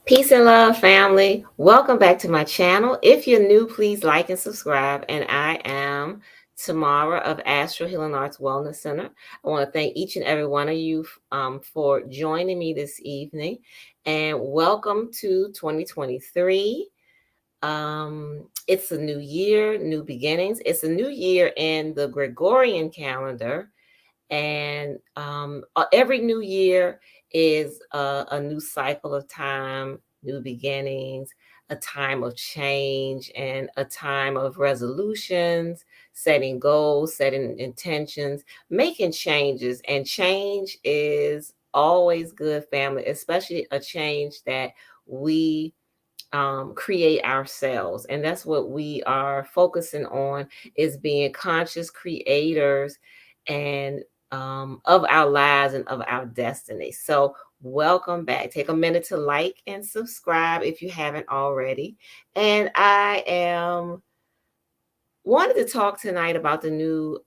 Peace and love, family. Welcome back to my channel. If you're new, please like and subscribe. And I am Tamara of Astral Healing Arts Wellness Center. I want to thank each and every one of you for joining me this evening. And welcome to 2023. It's a new year, new beginnings. It's a new year in the Gregorian calendar. And every new year is a new cycle of time, new beginnings, a time of change, and a time of resolutions, setting goals, setting intentions, making changes. And change is always good, family, especially a change that we create ourselves. And that's what we are focusing on, is being conscious creators and of our lives and of our destiny. So welcome back. Take a minute to like and subscribe if you haven't already. And I am wanted to talk tonight about the new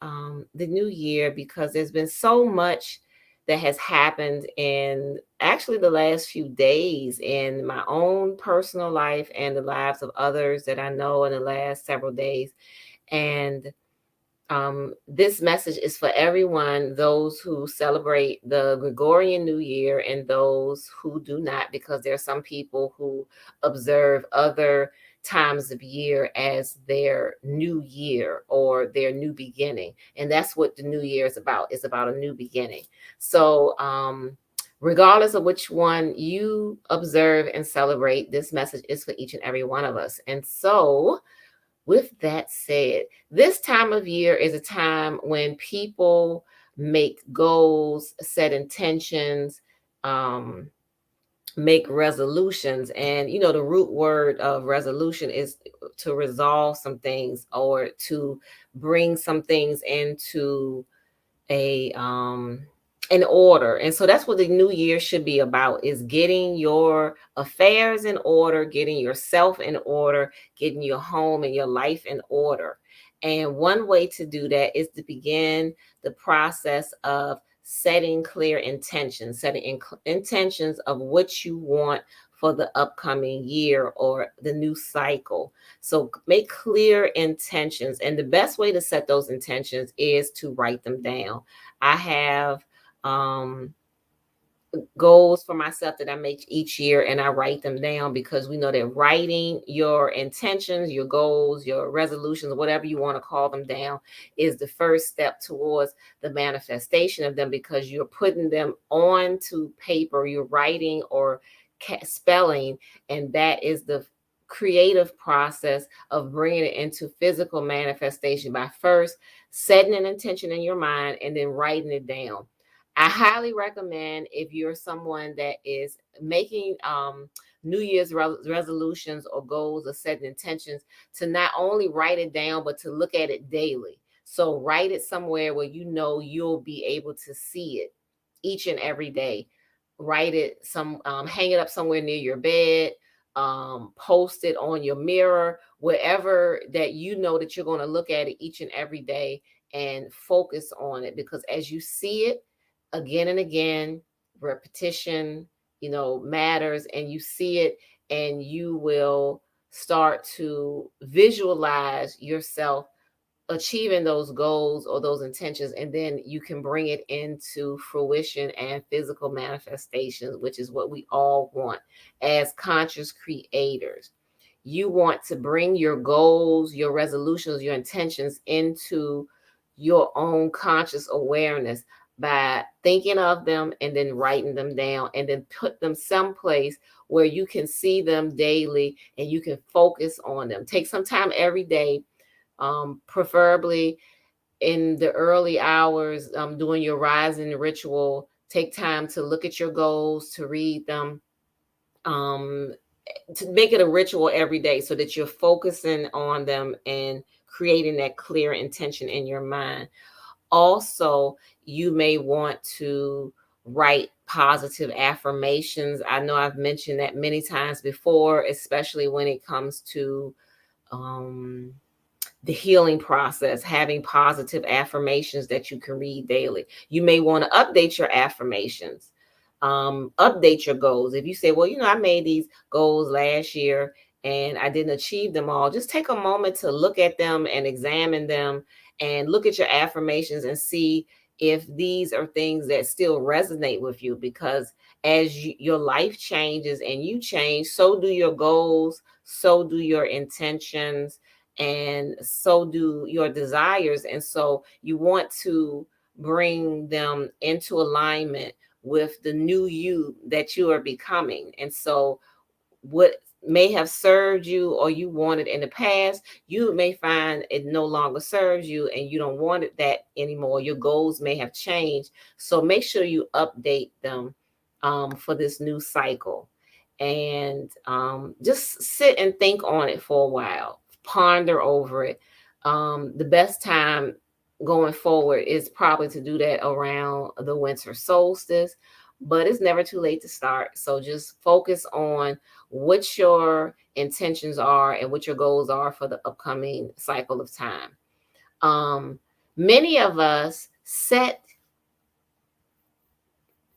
year, because there's been so much that has happened in actually the last few days in my own personal life and the lives of others that I know in the last several days. And this message is for everyone, those who celebrate the Gregorian New Year and those who do not, because there are some people who observe other times of year as their new year or their new beginning. And that's what the new year is about. It's about a new beginning. So, regardless of which one you observe and celebrate, this message is for each and every one of us. And so, with that said, this time of year is a time when people make goals, set intentions, um, make resolutions. And, the root word of resolution is to resolve some things or to bring some things into a an order. And so that's what the new year should be about, is getting your affairs in order, getting yourself in order, getting your home and your life in order. And one way to do that is to begin the process of setting clear intentions, intentions of what you want for the upcoming year or the new cycle. So make clear intentions. And the best way to set those intentions is to write them down. I have um, goals for myself that I make each year, and I write them down, because we know that writing your intentions, your goals, your resolutions, whatever you want to call them, down is the first step towards the manifestation of them, because you're putting them onto paper, you're writing or spelling, and that is the creative process of bringing it into physical manifestation by first setting an intention in your mind and then writing it down. I highly recommend, if you're someone that is making New Year's resolutions or goals or setting intentions, to not only write it down, but to look at it daily. So write it somewhere where you know you'll be able to see it each and every day. Write it hang it up somewhere near your bed, post it on your mirror, wherever that you know that you're going to look at it each and every day, and focus on it. Because as you see it again and again, repetition, matters, and you see it, and you will start to visualize yourself achieving those goals or those intentions, and then you can bring it into fruition and physical manifestations, which is what we all want as conscious creators. You want to bring your goals, your resolutions, your intentions into your own conscious awareness by thinking of them and then writing them down, and then put them someplace where you can see them daily and you can focus on them. Take some time every day, preferably in the early hours, doing your rising ritual. Take time to look at your goals, to read them, um, to make it a ritual every day, so that you're focusing on them and creating that clear intention in your mind. Also, you may want to write positive affirmations. I know I've mentioned that many times before, especially when it comes to um, the healing process, having positive affirmations that you can read daily. You may want to update your affirmations. Update your goals. If you say, well, I made these goals last year and I didn't achieve them all, just take a moment to look at them and examine them and look at your affirmations and see if these are things that still resonate with you. Because as your life changes and you change, so do your goals, so do your intentions, and so do your desires. And so you want to bring them into alignment with the new you that you are becoming. And so what may have served you or you wanted in the past, you may find it no longer serves you and you don't want it that anymore. Your goals may have changed. So make sure you update them for this new cycle. And just sit and think on it for a while, ponder over it. The best time going forward is probably to do that around the winter solstice, but it's never too late to start. So just focus on what your intentions are and what your goals are for the upcoming cycle of time. Um, Many of us set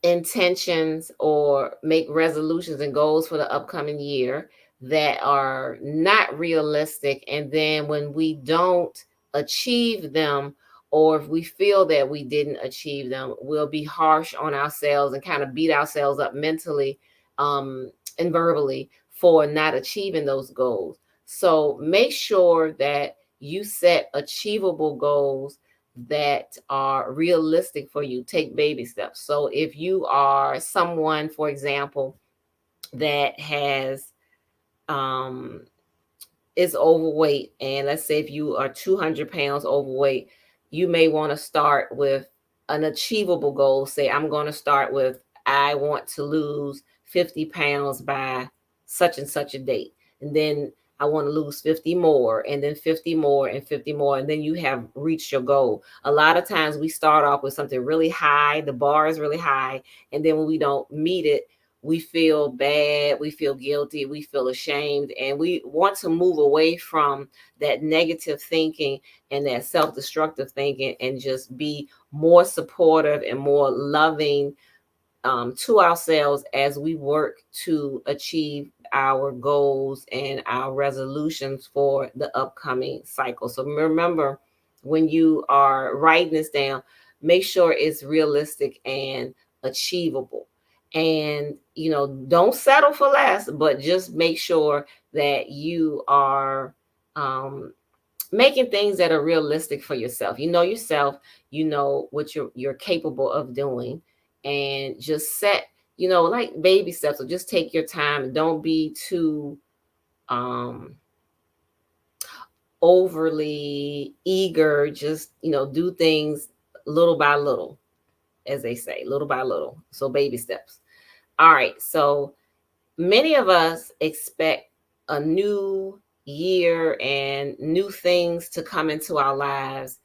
intentions or make resolutions and goals for the upcoming year that are not realistic. And then when we don't achieve them, or if we feel that we didn't achieve them, we'll be harsh on ourselves and kind of beat ourselves up mentally and verbally for not achieving those goals. So make sure that you set achievable goals that are realistic for you. Take baby steps. So if you are someone, for example, that has um is overweight, and let's say if you are 200 pounds overweight, you may want to start with an achievable goal. Say, I'm going to start with, I want to lose 50 pounds by such and such a date. And then I want to lose 50 more, and then 50 more, and 50 more. And then you have reached your goal. A lot of times we start off with something really high, the bar is really high. And then when we don't meet it, we feel bad, we feel guilty, we feel ashamed, and we want to move away from that negative thinking and that self-destructive thinking and just be more supportive and more loving to ourselves as we work to achieve our goals and our resolutions for the upcoming cycle. So remember, when you are writing this down, make sure it's realistic and achievable. And, don't settle for less, but just make sure that you are um, making things that are realistic for yourself. You know yourself, you know what you're capable of doing, and just set, like baby steps. So just take your time and don't be too um overly eager. Just, do things little by little, as they say, little by little. So baby steps. All right. So many of us expect a new year and new things to come into our lives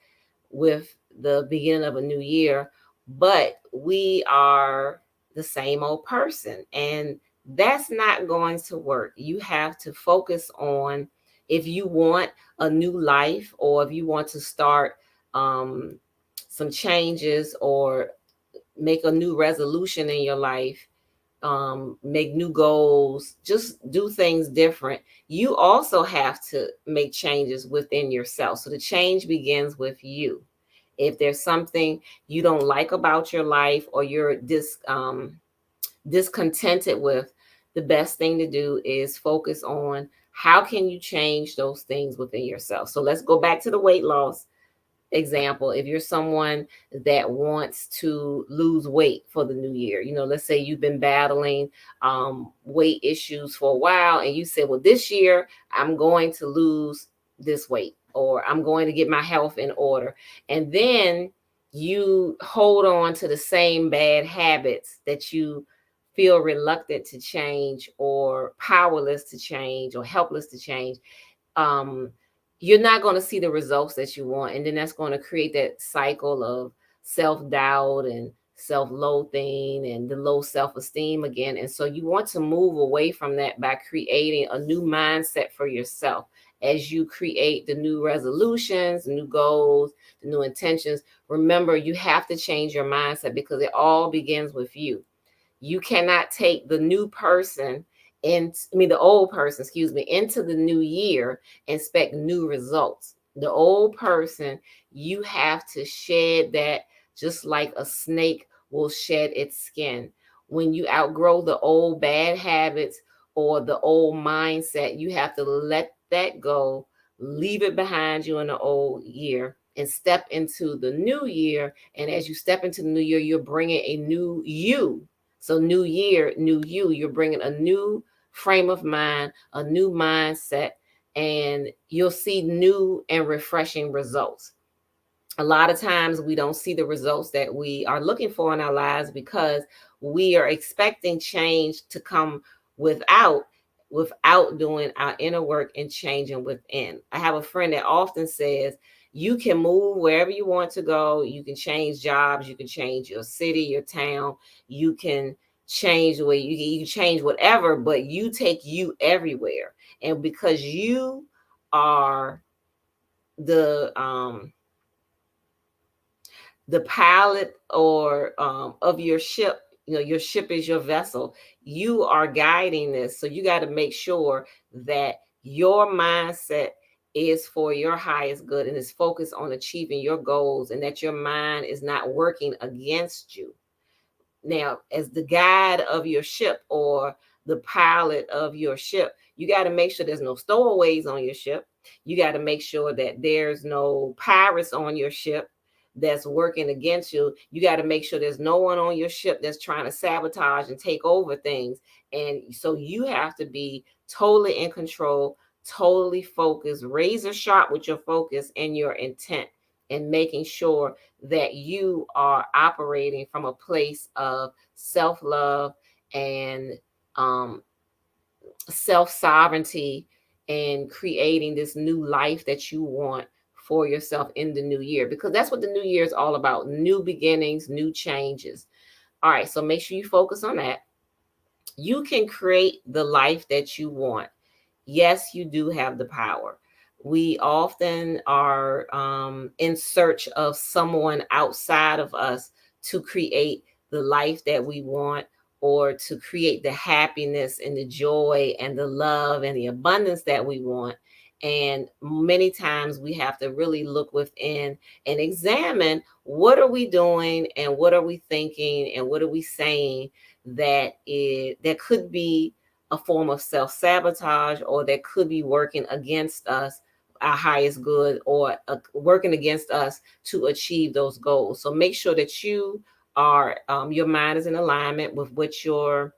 with the beginning of a new year, but we are the same old person. And that's not going to work. You have to focus on, if you want a new life, or if you want to start um, some changes or make a new resolution in your life, make new goals, just do things different. You also have to make changes within yourself. So the change begins with you. If there's something you don't like about your life, or you're discontented with, the best thing to do is focus on how can you change those things within yourself. So let's go back to the weight loss example. If you're someone that wants to lose weight for the new year, let's say you've been battling weight issues for a while, and you said, well, this year I'm going to lose this weight, or I'm going to get my health in order. And then you hold on to the same bad habits that you feel reluctant to change, or powerless to change, or helpless to change. um, you're not going to see the results that you want. And then that's going to create that cycle of self-doubt and self-loathing and the low self-esteem again. And so you want to move away from that by creating a new mindset for yourself. As you create the new resolutions, the new goals, the new intentions, remember, you have to change your mindset, because it all begins with you. You cannot take the new person the old person, excuse me, into the new year and expect new results. The old person, you have to shed that just like a snake will shed its skin. When you outgrow the old bad habits or the old mindset, you have to let that go, leave it behind you in the old year, and step into the new year. And as you step into the new year, you're bringing a new you. So, new year, new you, you're bringing a new frame of mind, a new mindset, and you'll see new and refreshing results. A lot of times we don't see the results that we are looking for in our lives because we are expecting change to come without without doing our inner work and changing within. I have a friend that often says you can move wherever you want to go, you can change jobs, you can change your city, your town, you can change the way you can change whatever, but you take you everywhere. And because you are the the pilot or of your ship, your ship is your vessel, you are guiding this, so you got to make sure that your mindset is for your highest good and is focused on achieving your goals, and that your mind is not working against you. Now, as the guide of your ship or the pilot of your ship, you got to make sure there's no stowaways on your ship. You got to make sure that there's no pirates on your ship that's working against you. You got to make sure there's no one on your ship that's trying to sabotage and take over things. And so you have to be totally in control, totally focused, razor sharp with your focus and your intent, and making sure that you are operating from a place of self love and um, self sovereignty, and creating this new life that you want for yourself in the new year, because that's what the new year is all about: new beginnings, new changes. All right, so make sure you focus on that. You can create the life that you want. Yes, you do have the power. We often are in search of someone outside of us to create the life that we want, or to create the happiness and the joy and the love and the abundance that we want. And many times we have to really look within and examine what are we doing and what are we thinking and what are we saying that could be a form of self-sabotage, or that could be working against us, our highest good, or working against us to achieve those goals. So make sure that you are your mind is in alignment with what your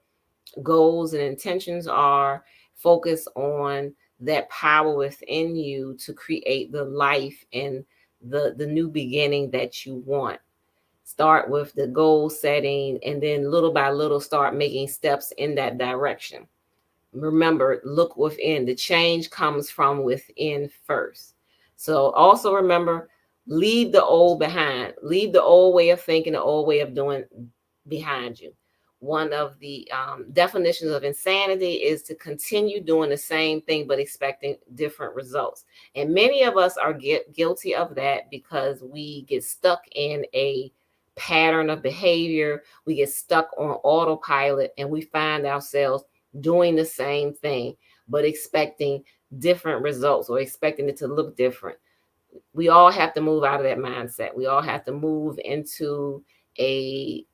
goals and intentions are. Focus on that power within you to create the life and the new beginning that you want. Start with the goal setting, and then little by little start making steps in that direction. Remember, look within. The change comes from within first. So also remember, leave the old behind. Leave the old way of thinking, the old way of doing behind you. One of the definitions of insanity is to continue doing the same thing but expecting different results. And many of us are guilty of that because we get stuck in a pattern of behavior. We get stuck on autopilot, and we find ourselves doing the same thing but expecting different results, or expecting it to look different. We all have to move out of that mindset. We all have to move into a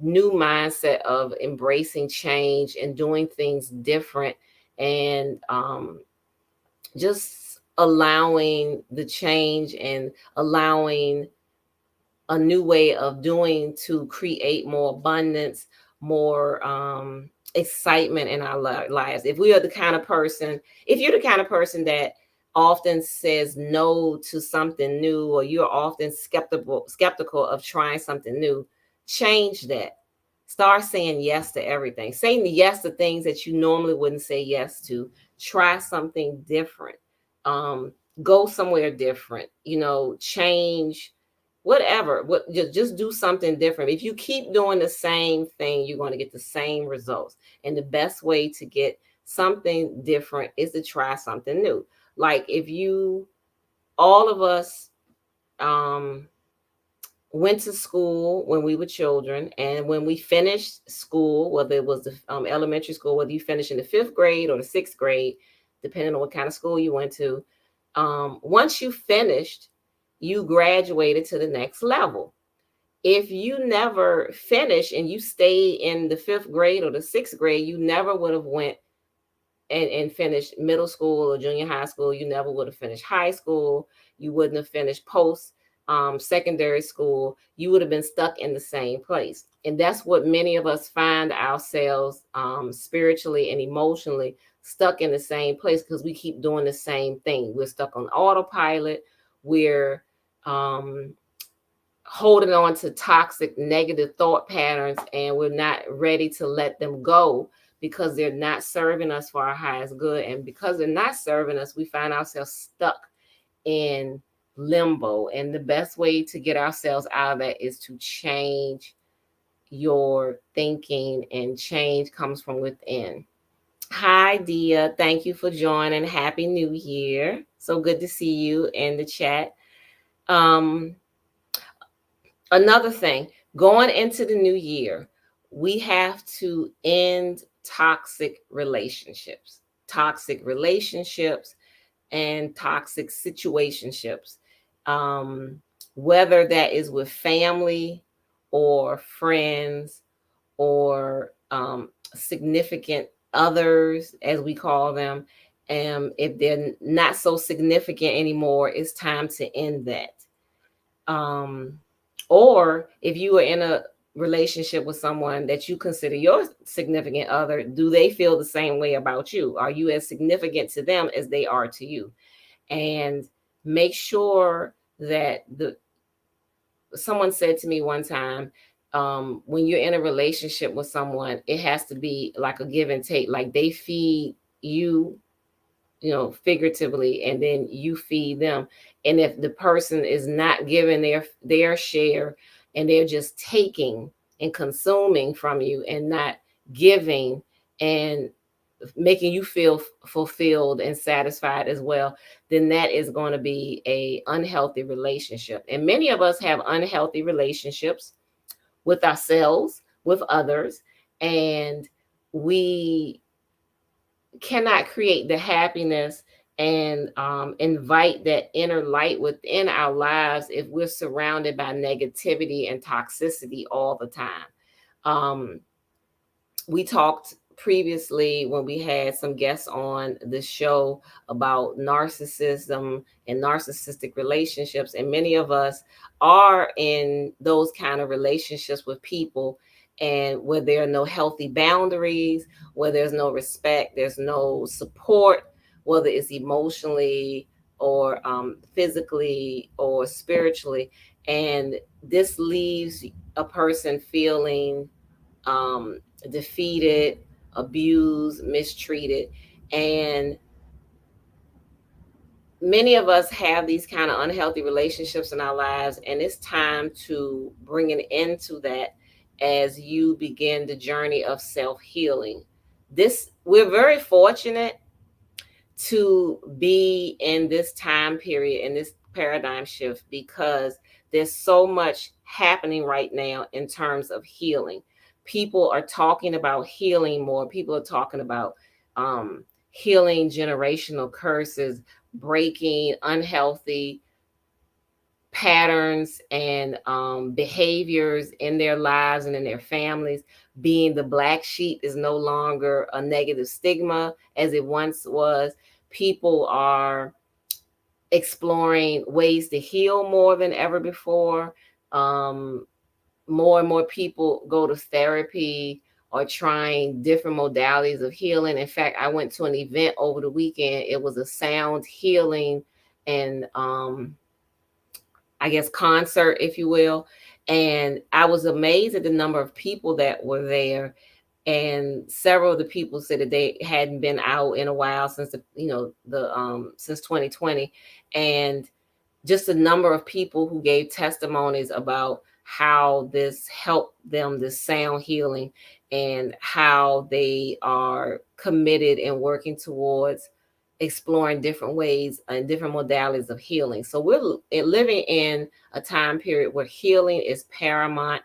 new mindset of embracing change and doing things different, and just allowing the change and allowing a new way of doing to create more abundance, more excitement in our lives. If we are the kind of person, if you're the kind of person that often says no to something new, or you're often skeptical of trying something new, change that. Start saying yes to everything. Saying yes to things that you normally wouldn't say yes to. Try something different. Um, Go somewhere different. Change whatever. Just do something different. If you keep doing the same thing, you're going to get the same results. And the best way to get something different is to try something new. Like, if you all of us um went to school when we were children, and when we finished school, whether it was the elementary school, whether you finished in the 5th grade or the 6th grade, depending on what kind of school you went to, once you finished, you graduated to the next level. If you never finished and you stayed in the 5th grade or the 6th grade, you never would have went and finished middle school or junior high school. You never would have finished high school. You wouldn't have finished post secondary school. You would have been stuck in the same place. And that's what many of us find ourselves spiritually and emotionally stuck in the same place, because we keep doing the same thing. We're stuck on autopilot. We're holding on to toxic, negative thought patterns, and we're not ready to let them go because they're not serving us for our highest good. And because they're not serving us, we find ourselves stuck in limbo. And the best way to get ourselves out of that is to change your thinking, and change comes from within. Hi, Dia. Thank you for joining. Happy New Year. So good to see you in the chat. Um, Another thing, going into the new year, we have to end toxic relationships and toxic situationships. Um, Whether that is with family or friends or significant others, as we call them. If they're not so significant anymore, it's time to end that. um, or if you are in a relationship with someone that you consider your significant other, do they feel the same way about you? Are you as significant to them as they are to you? And make sure that the someone said to me one time, when you're in a relationship with someone, it has to be like a give and take. Like they feed you, figuratively, and then you feed them. And if the person is not giving their share, and they're just taking and consuming from you and not giving and making you feel fulfilled and satisfied as well, then that is going to be a unhealthy relationship. And many of us have unhealthy relationships with ourselves, with others, and we cannot create the happiness and invite that inner light within our lives if we're surrounded by negativity and toxicity all the time. Um, we talked previously when we had some guests on the show about narcissism and narcissistic relationships, and many of us are in those kind of relationships with people, and where there are no healthy boundaries, where there's no respect, there's no support, whether it's emotionally or physically or spiritually. And this leaves a person feeling defeated, abused, mistreated. And many of us have these kind of unhealthy relationships in our lives, and it's time to bring an end to that as you begin the journey of self-healing. This We're very fortunate to be in this time period, in this paradigm shift, because there's so much happening right now in terms of healing. People are talking about healing more. People are talking about healing generational curses, breaking unhealthy patterns and behaviors in their lives and in their families. Being the black sheep is no longer a negative stigma as it once was. People are exploring ways to heal more than ever before. More and more people go to therapy or trying different modalities of healing. In fact, I went to an event over the weekend. It was a sound healing and I guess concert, if you will. And I was amazed at the number of people that were there. And several of the people said that they hadn't been out in a while since since 2020. And just a number of people who gave testimonies about how this helped them, this sound healing, and how they are committed and working towards exploring different ways and different modalities of healing. So we're living in a time period where healing is paramount.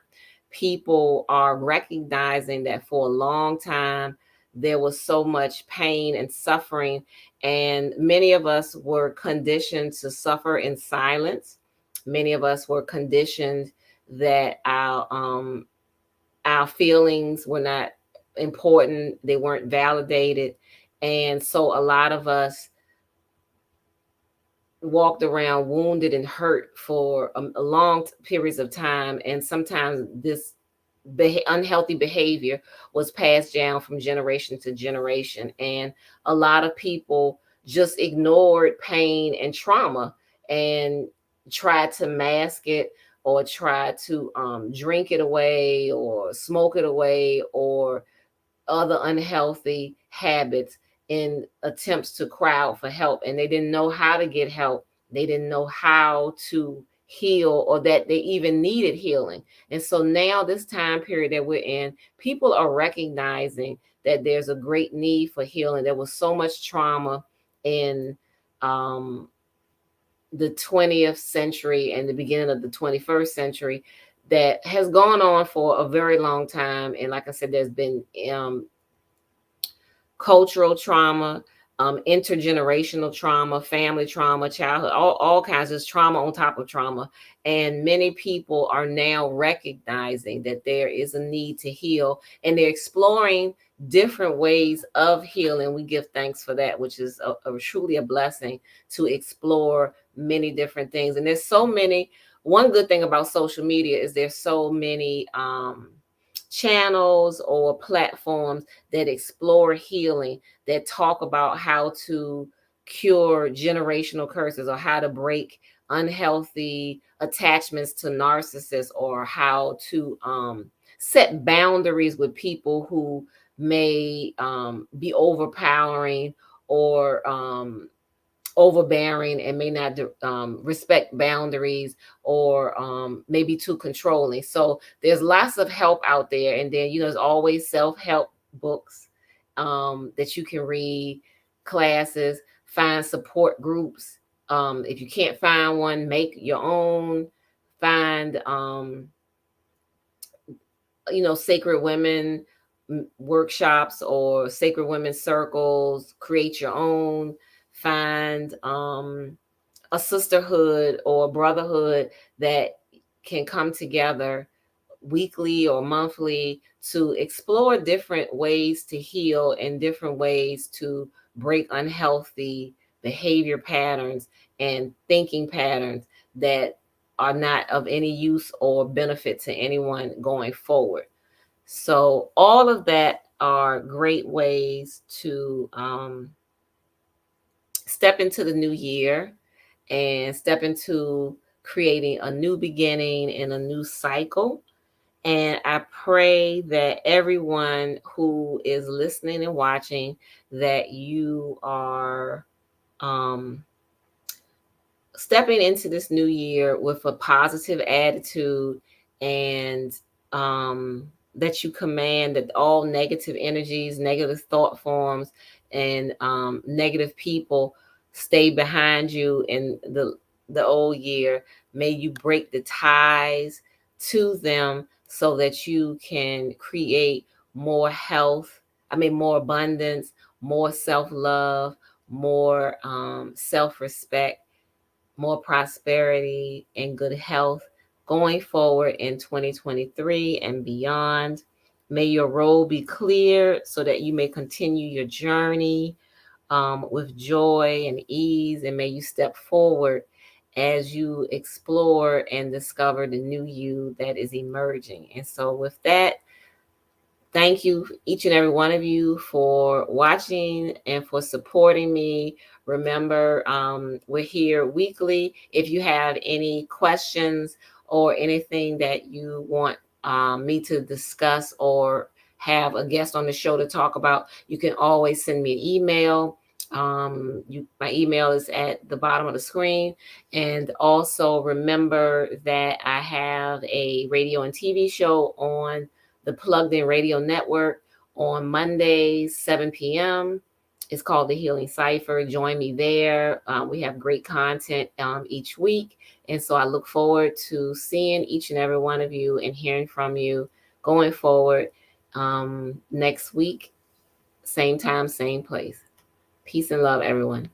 People are recognizing that for a long time there was so much pain and suffering, and many of us were conditioned to suffer in silence. Many of us were conditioned that our feelings were not important, they weren't validated. And so a lot of us walked around wounded and hurt for a long periods of time, and sometimes this unhealthy behavior was passed down from generation to generation, and a lot of people just ignored pain and trauma and tried to mask it, or try to drink it away or smoke it away, or other unhealthy habits, in attempts to crowd for help. And they didn't know how to get help. They didn't know how to heal, or that they even needed healing. And so now, this time period that we're in, people are recognizing that there's a great need for healing. There was so much trauma in um, the 20th century and the beginning of the 21st century that has gone on for a very long time. And like I said, there's been cultural trauma, intergenerational trauma, family trauma, childhood, all kinds of trauma on top of trauma. And many people are now recognizing that there is a need to heal, and they're exploring different ways of healing. We give thanks for that, which is truly a blessing, to explore many different things. And there's so many. One good thing about social media is there's so many channels or platforms that explore healing, that talk about how to cure generational curses, or how to break unhealthy attachments to narcissists, or how to set boundaries with people who may be overpowering, or overbearing, and may not respect boundaries, or maybe too controlling. So there's lots of help out there. And then, there's always self-help books that you can read, classes, find support groups. If you can't find one, make your own. Find sacred women workshops, or sacred women circles. Create your own. Find a sisterhood or a brotherhood that can come together weekly or monthly to explore different ways to heal, and different ways to break unhealthy behavior patterns and thinking patterns that are not of any use or benefit to anyone going forward. So all of that are great ways to step into the new year, and step into creating a new beginning and a new cycle. And I pray that everyone who is listening and watching, that you are um, stepping into this new year with a positive attitude, and that you command that all negative energies, negative thought forms, and negative people stay behind you in the old year. May you break the ties to them, so that you can create more health, more abundance, more self-love, more self-respect, more prosperity, and good health going forward in 2023 and beyond. May your road be clear, so that you may continue your journey with joy and ease, and may you step forward as you explore and discover the new you that is emerging. And so, with that, thank you, each and every one of you, for watching and for supporting me. Remember, we're here weekly. If you have any questions or anything that you want me to discuss, or have a guest on the show to talk about, you can always send me an email. My email is at the bottom of the screen. And also remember that I have a radio and TV show on the Plugged In Radio Network on Mondays, 7 p.m. It's called the Healing Cipher. Join me there. We have great content each week. And so I look forward to seeing each and every one of you and hearing from you going forward next week, same time, same place. Peace and love, everyone.